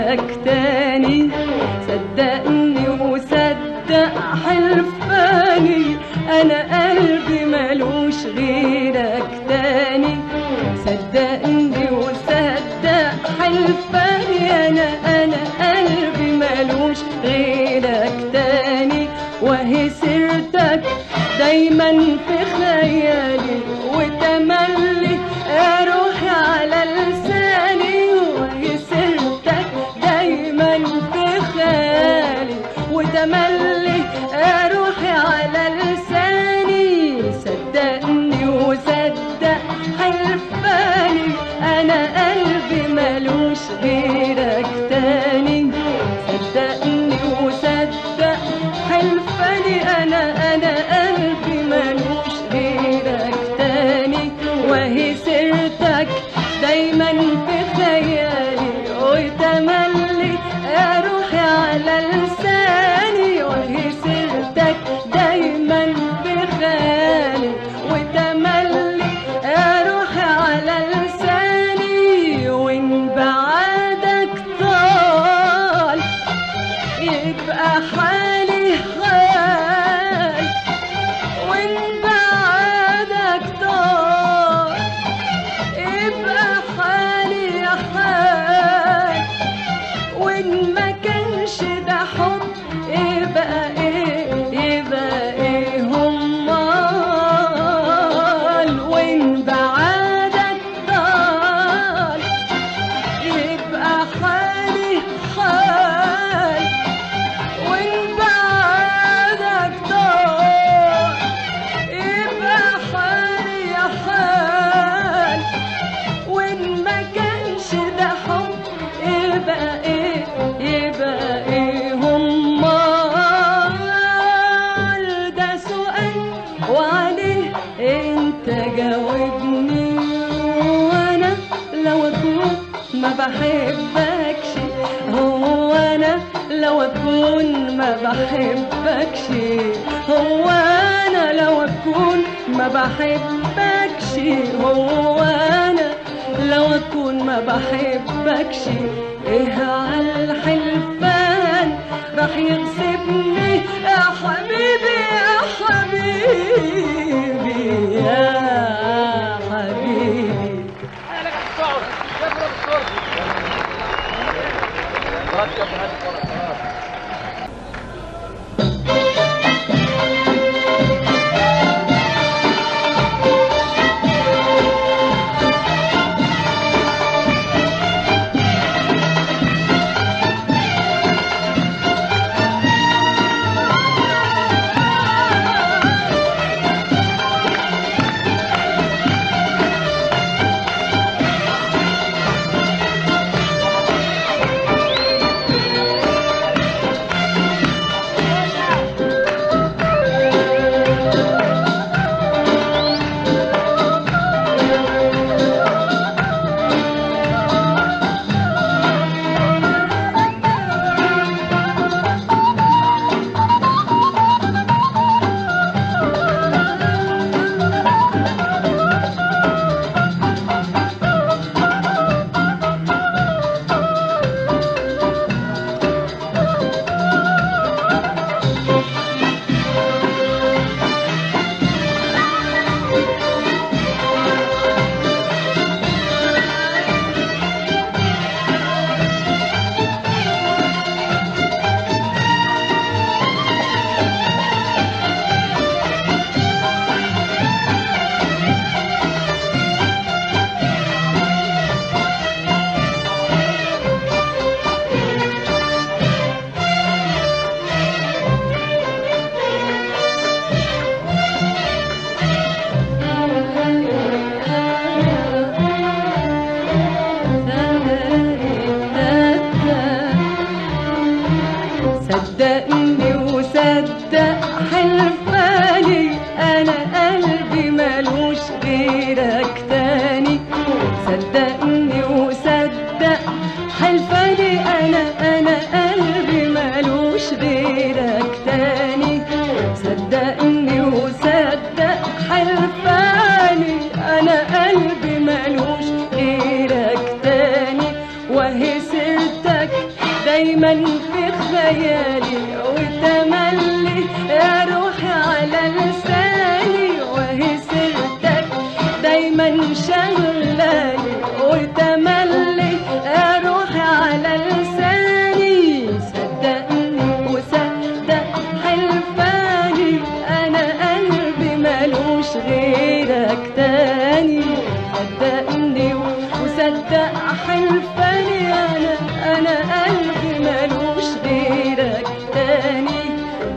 غيرك تاني، صدقني وصدق حلفاني، انا قلبي ملوش غيرك تاني، صدقني وصدق حلفاني، انا قلبي ملوش غيرك تاني، وهي سيرتك دايما في خيالي وتملي روحي على لساني، وهي سيرتك دايما في خيالي وتملي روحي على لساني، صدقني وصدق حلفاني، انا قلبي ملوش غيرك تاني، صدقني وصدق حلفاني، انا قلبي ملوش غيرك تاني، وهي سيرتك دايما في خيالي وتملي روحي على لساني، وهي سيرتك دايما في خيالي وتملي روحي على لساني، وإن بعدك طال يبقى حالي حال، وإن بعدك طال يبقى حالي حال، وإن ما كانش ده حب يبقى إيه، يبقى إيه همال، وإن بعدك طال يبقى حالي حال، وإن بعدك طال يبقى حالي حال، وإن ما كانش ده حب يبقى إيه، يبقى إيه همال، ده سؤال وعليه أنت جاوبني، وأنا لو أكون ما بحبكش، هو أنا لو أكون ما بحبكش، هو أنا لو أكون ما بحبكش، هو أنا لو أكون ما بحبكش، إيه على الحلفان راح يغصبني يا حبيبي يا حبيبي يا حبيبي. دايما في خيالي وتملي يا روحي على لساني، وهي سيرتك دايما شغلاني وتملي يا روحي على لساني. صدقني وصدق حلفاني انا قلبي ملوش غيرك تاني. صدقني وصدق حلفاني انا قلبي ملوش غيرك تاني.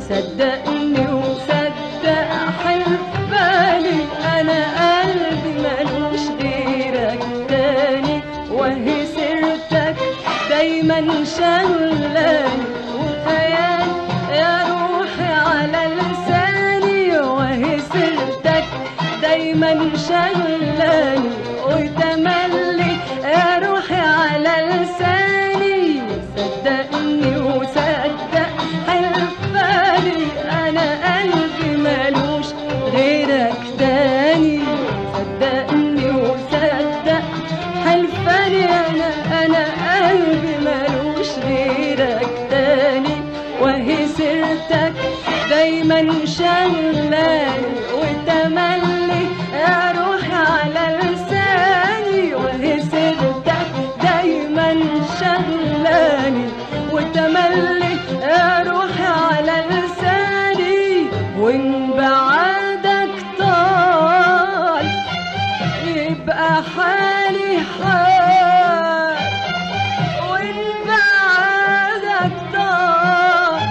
صدقني وصدق حلفاني انا قلبي ملوش غيرك تاني، وهي سيرتك دايما شغلاني وخيال يا روحي على لساني، وهي سيرتك دايما شغلاني وتملي يا روحي على لساني. صدقني وصدق حلفاني انا قلبي ملوش غيرك تاني. صدقني وصدق حلفاني انا قلبي ملوش غيرك تاني، وهي سيرتك دايما شغلاني وتملي يا روحي على لساني، وهي سيرتك دايما شغلاني وتملي يا روحي على لساني. وإن بعدك طال يبقى حالي حال، وإن بعدك طال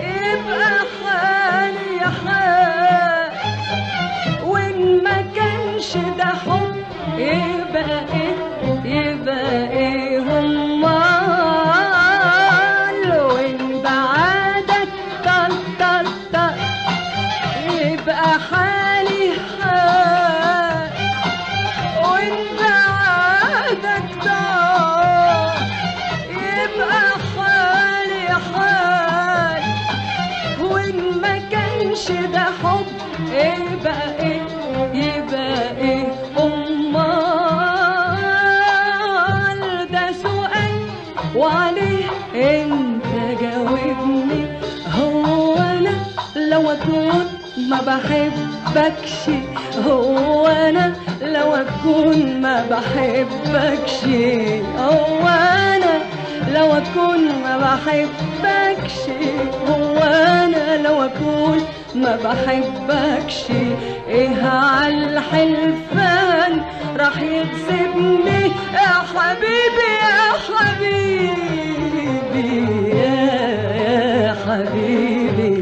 يبقى حالي حال، وإن ما كانش ده حب يبقى إيه همال. وإن بعدك طال طال طال يبقى حالي حال، وإن بعدك طال يبقى حالي حال، وإن ما كانش ده حب يبقى إيه أمال. ده سؤال وعليه انت جاوبني. هو انا لو اكون ما بحبكش، هو انا لو اكون ما بحبكش، هو انا لو اكون ما بحبكش، هو انا لو اكون ما بحبكش، ايه عالحلفان راح يكسبني يا حبيبي يا حبيبي يا حبيبي.